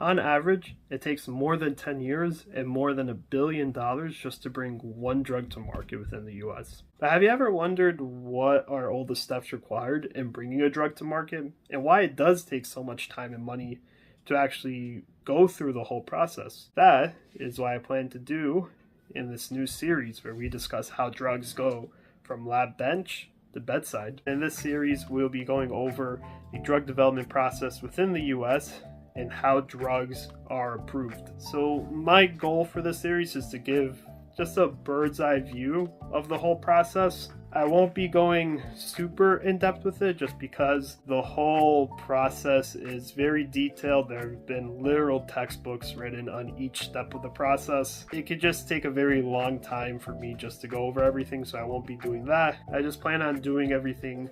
On average, it takes more than 10 years and more than $1 billion just to bring one drug to market within the US. But have you ever wondered what are all the steps required in bringing a drug to market and why it does take so much time and money to actually go through the whole process? That is what I plan to do in this new series where we discuss how drugs go from lab bench to bedside. In this series, we'll be going over the drug development process within the US and how drugs are approved. So my goal for this series is to give just a bird's eye view of the whole process. I won't be going super in depth with it just because the whole process is very detailed. There have been literal textbooks written on each step of the process. It could just take a very long time for me just to go over everything, so I won't be doing that. I just plan on doing everything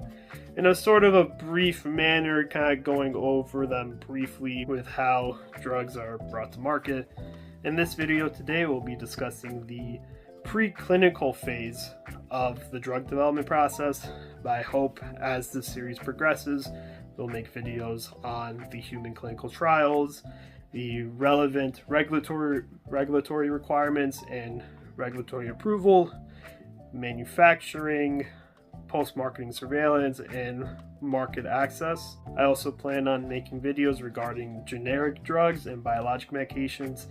in a sort of a brief manner, kind of going over them briefly with how drugs are brought to market. In this video today, we'll be discussing the preclinical phase of the drug development process. But I hope as this series progresses, we'll make videos on the human clinical trials, the relevant regulatory requirements and regulatory approval, manufacturing, post-marketing surveillance, and market access. I also plan on making videos regarding generic drugs and biologic medications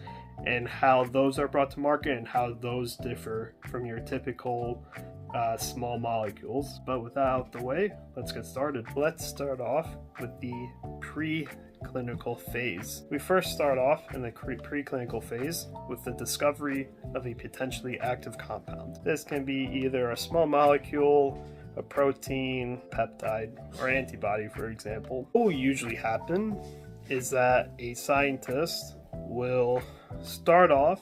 and how those are brought to market and how those differ from your typical small molecules. But with that out the way, let's get started. Let's start off with the preclinical phase. We first start off in the preclinical phase with the discovery of a potentially active compound. This can be either a small molecule, a protein, peptide, or antibody, for example. What will usually happen is that a scientist will start off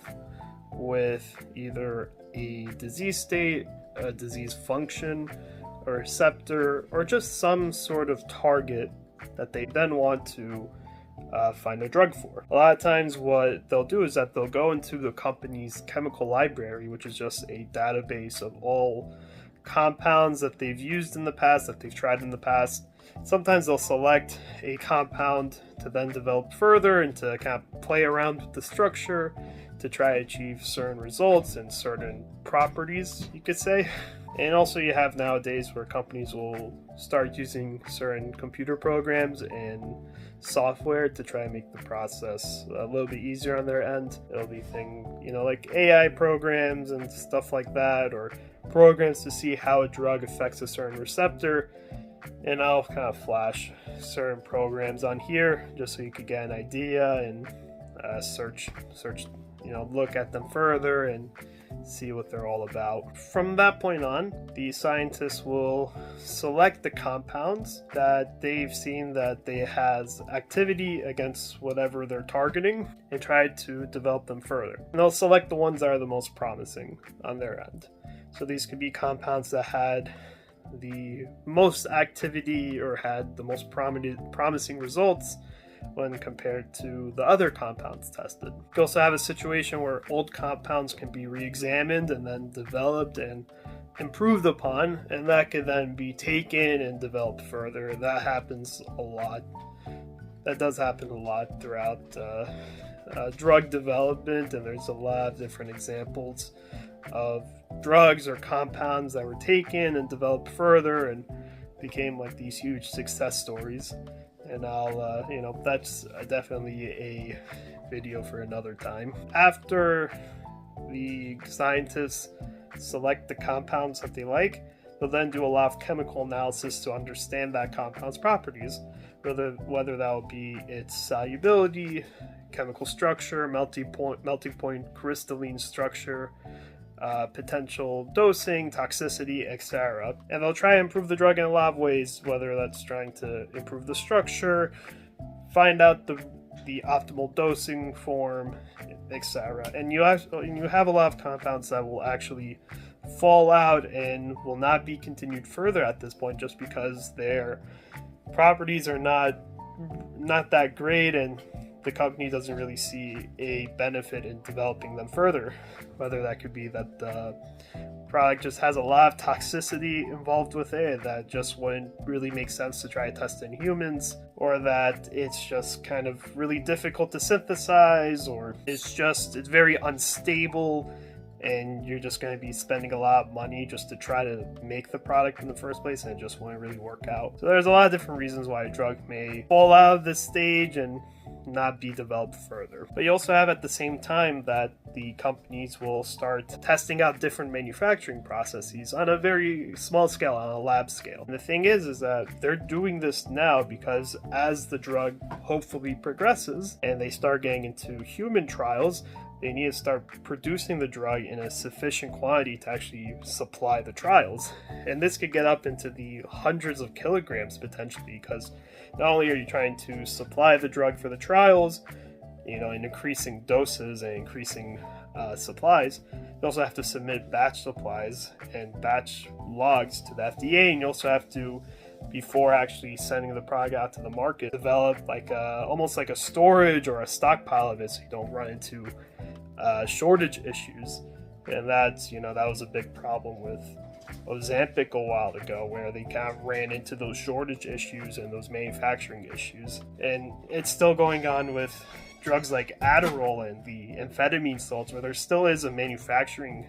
with either a disease state, a disease function, a receptor, or just some sort of target that they then want to find a drug for. A lot of times what they'll do is that they'll go into the company's chemical library, which is just a database of all compounds that they've used in the past, that they've tried in the past. Sometimes they'll select a compound to then develop further and to kind of play around with the structure to try to achieve certain results and certain properties, you could say. And also you have nowadays where companies will start using certain computer programs and software to try and make the process a little bit easier on their end. It'll be things, like AI programs and stuff like that, or programs to see how a drug affects a certain receptor. And I'll kind of flash certain programs on here just so you could get an idea and search, look at them further and see what they're all about. From that point on, the scientists will select the compounds that they've seen that they has activity against whatever they're targeting and try to develop them further. And they'll select the ones that are the most promising on their end. So these could be compounds that had the most activity or had the most promising results when compared to the other compounds tested. You can also have a situation where old compounds can be re-examined and then developed and improved upon, and that can then be taken and developed further. That happens a lot. That does happen a lot throughout drug development, and there's a lot of different examples of drugs or compounds that were taken and developed further and became like these huge success stories. And I'll, that's definitely a video for another time. After the scientists select the compounds that they like, they'll then do a lot of chemical analysis to understand that compound's properties, whether that will be its solubility, chemical structure, melting point crystalline structure, potential dosing, toxicity, etc. And they'll try to improve the drug in a lot of ways, whether that's trying to improve the structure, find out the optimal dosing form, etc. And you have a lot of compounds that will actually fall out and will not be continued further at this point just because their properties are not that great and the company doesn't really see a benefit in developing them further. Whether that could be that the product just has a lot of toxicity involved with it that just wouldn't really make sense to try to test in humans, or that it's just kind of really difficult to synthesize, or it's very unstable and you're just going to be spending a lot of money just to try to make the product in the first place, and it just won't really work out. So there's a lot of different reasons why a drug may fall out of this stage and not be developed further. But you also have at the same time that the companies will start testing out different manufacturing processes on a very small scale, on a lab scale. And the thing is that they're doing this now because as the drug hopefully progresses and they start getting into human trials, they need to start producing the drug in a sufficient quantity to actually supply the trials. And this could get up into the hundreds of kilograms potentially, because not only are you trying to supply the drug for the trials, in increasing doses and increasing supplies, you also have to submit batch supplies and batch logs to the FDA, and you also have to, before actually sending the product out to the market, develop almost like a storage or a stockpile of it so you don't run into shortage issues. And that's, that was a big problem with Ozempic a while ago, where they kind of ran into those shortage issues and those manufacturing issues. And it's still going on with drugs like Adderall and the amphetamine salts, where there still is a manufacturing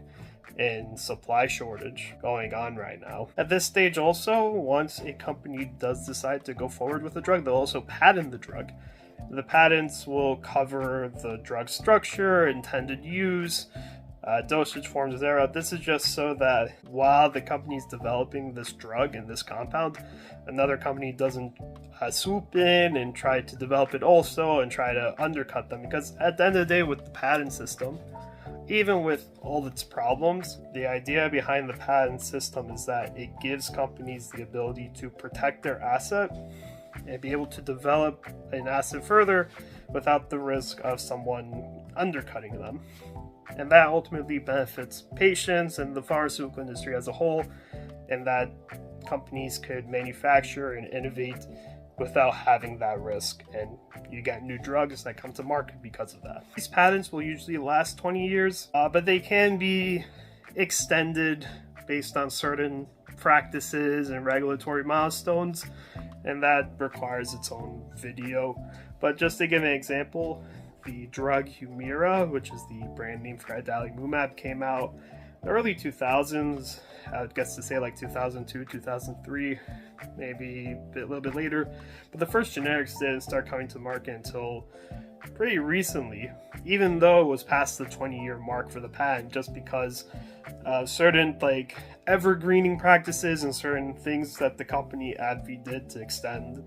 and supply shortage going on right now. At this stage also, once a company does decide to go forward with the drug, they'll also patent the drug. The patents will cover the drug structure, intended use, dosage forms, etc. This is just so that while the company is developing this drug and this compound, another company doesn't swoop in and try to develop it also and try to undercut them. Because at the end of the day, with the patent system, even with all its problems, the idea behind the patent system is that it gives companies the ability to protect their asset and be able to develop an asset further without the risk of someone undercutting them. And that ultimately benefits patients and the pharmaceutical industry as a whole, and that companies could manufacture and innovate without having that risk, and you get new drugs that come to market because of that. These patents will usually last 20 years, but they can be extended based on certain practices and regulatory milestones, and that requires its own video. But just to give an example, the drug Humira, which is the brand name for adalimumab, came out in the early 2000s. I would guess to say like 2002, 2003, maybe a little bit later. But the first generics didn't start coming to market until pretty recently, even though it was past the 20-year mark for the patent, just because certain evergreening practices and certain things that the company AbbVie did to extend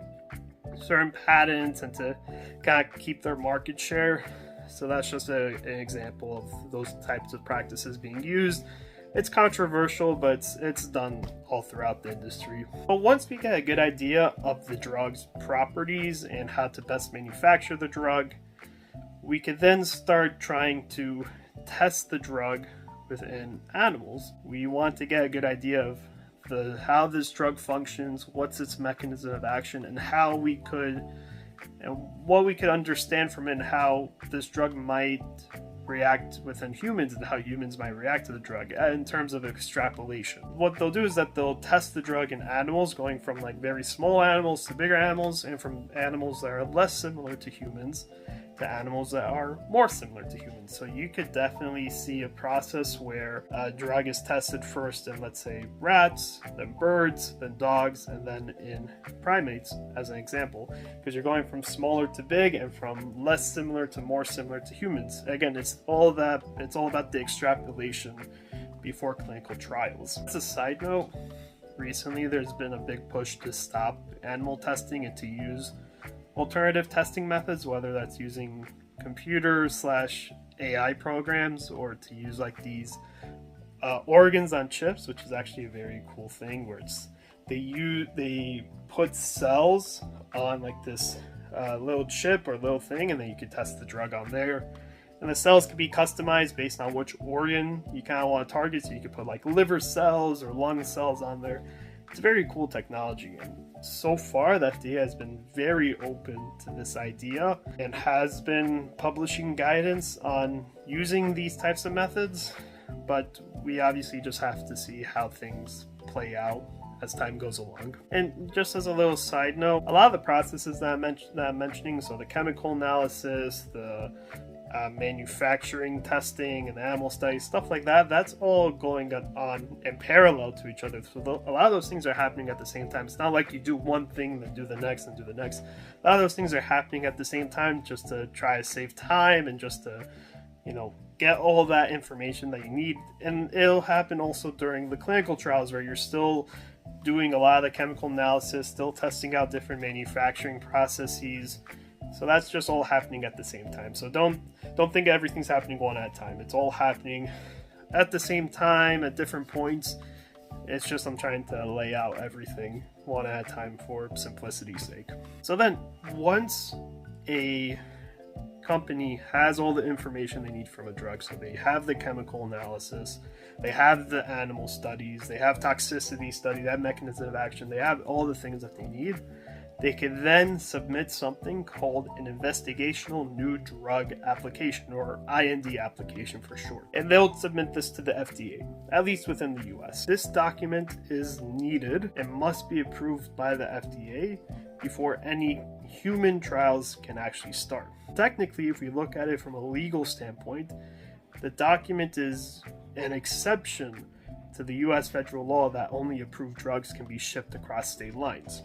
certain patents and to kind of keep their market share. So that's just an example of those types of practices being used. It's controversial, but it's done all throughout the industry. But once we get a good idea of the drug's properties and how to best manufacture the drug, we could then start trying to test the drug within animals. We want to get a good idea of how this drug functions, what's its mechanism of action, and what we could understand from it, and how this drug might react within humans and how humans might react to the drug in terms of extrapolation. What they'll do is that they'll test the drug in animals, going from very small animals to bigger animals, and from animals that are less similar to humans to animals that are more similar to humans. So you could definitely see a process where a drug is tested first in, let's say, rats, then birds, then dogs, and then in primates, as an example, because you're going from smaller to big and from less similar to more similar to humans. Again, it's all about the extrapolation before clinical trials. As a side note, recently there's been a big push to stop animal testing and to use alternative testing methods, whether that's using computer/AI programs or to use these organs on chips, which is actually a very cool thing, where they put cells on this little chip or little thing, and then you could test the drug on there. And the cells can be customized based on which organ you kind of want to target, so you could put liver cells or lung cells on there. It's a very cool technology, and So far, the FDA has been very open to this idea and has been publishing guidance on using these types of methods, but we obviously just have to see how things play out as time goes along. And just as a little side note, a lot of the processes that I'm mentioning, so the chemical analysis, the manufacturing testing and animal studies, stuff like that, that's all going on in parallel to each other. So a lot of those things are happening at the same time. It's not like you do one thing, then do the next, and do the next. A lot of those things are happening at the same time just to try to save time and just to, get all that information that you need. And it'll happen also during the clinical trials where you're still doing a lot of the chemical analysis, still testing out different manufacturing processes. So that's just all happening at the same time. So don't think everything's happening one at a time. It's all happening at the same time at different points. It's just I'm trying to lay out everything one at a time for simplicity's sake. So then once a company has all the information they need from a drug, so they have the chemical analysis, they have the animal studies, they have toxicity study, that mechanism of action, they have all the things that they need, they can then submit something called an investigational new drug application, or IND application for short. And they'll submit this to the FDA, at least within the US. This document is needed and must be approved by the FDA before any human trials can actually start. Technically, if we look at it from a legal standpoint, the document is an exception to the US federal law that only approved drugs can be shipped across state lines.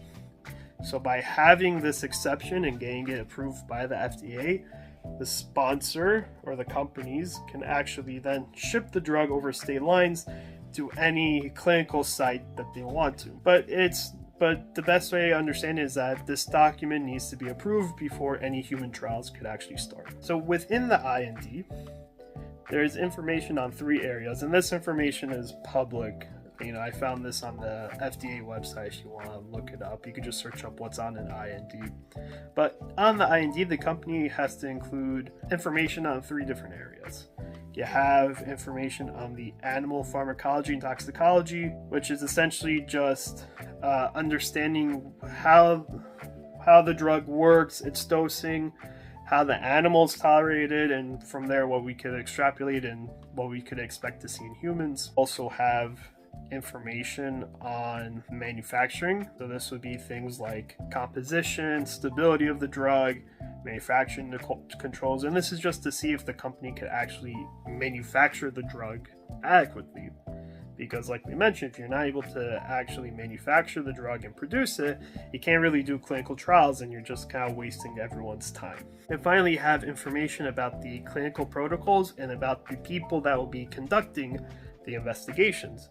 So by having this exception and getting it approved by the FDA, the sponsor or the companies can actually then ship the drug over state lines to any clinical site that they want to. But the best way to understand it is that this document needs to be approved before any human trials could actually start. So within the IND, there is information on 3 areas, and this information is public. I found this on the FDA website if you want to look it up. You can just search up what's on an IND. But on the IND, the company has to include information on 3 different areas. You have information on the animal pharmacology and toxicology, which is essentially just understanding how the drug works, its dosing, how the animals tolerate it, and from there what we could extrapolate and what we could expect to see in humans. Also have information on manufacturing. So this would be things like composition, stability of the drug, manufacturing controls, and this is just to see if the company could actually manufacture the drug adequately. Because like we mentioned, if you're not able to actually manufacture the drug and produce it, you can't really do clinical trials and you're just kind of wasting everyone's time. And finally, you have information about the clinical protocols and about the people that will be conducting the investigations.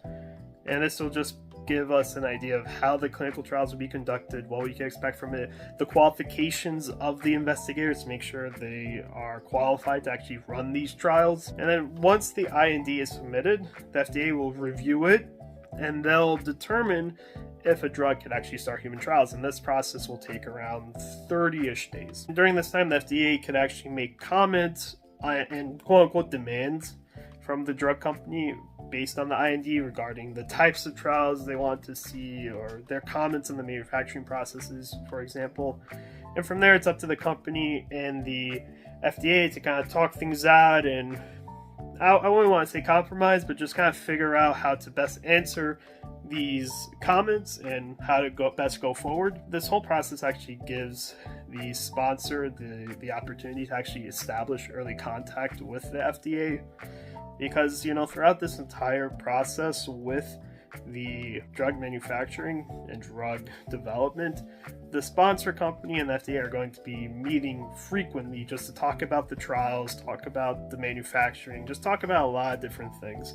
And this will just give us an idea of how the clinical trials will be conducted, what we can expect from it, the qualifications of the investigators to make sure they are qualified to actually run these trials. And then once the IND is submitted, the FDA will review it and they'll determine if a drug could actually start human trials. And this process will take around 30-ish days. During this time, the FDA could actually make comments and quote-unquote demands from the drug company based on the IND regarding the types of trials they want to see or their comments on the manufacturing processes, for example. And from there, it's up to the company and the FDA to kind of talk things out and I wouldn't want to say compromise, but just kind of figure out how to best answer these comments and how to best go forward. This whole process actually gives the sponsor the opportunity to actually establish early contact with the FDA. Because, throughout this entire process with the drug manufacturing and drug development, the sponsor company and the FDA are going to be meeting frequently just to talk about the trials, talk about the manufacturing, just talk about a lot of different things.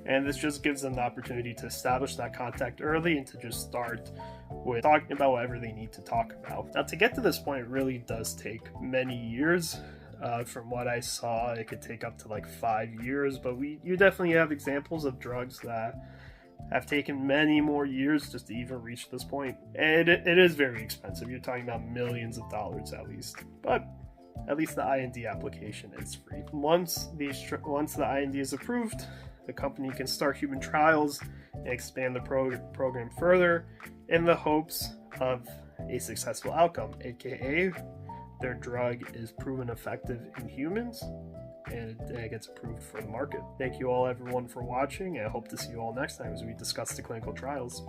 And this just gives them the opportunity to establish that contact early and to just start with talking about whatever they need to talk about. Now, to get to this point, it really does take many years. From what I saw, it could take up to like 5 years, but you definitely have examples of drugs that have taken many more years just to even reach this point. And it is very expensive. You're talking about millions of dollars at least, but at least the IND application is free. Once the IND is approved, the company can start human trials and expand the program further in the hopes of a successful outcome, aka their drug is proven effective in humans and it gets approved for the market. Thank you all everyone for watching, and I hope to see you all next time as we discuss the clinical trials.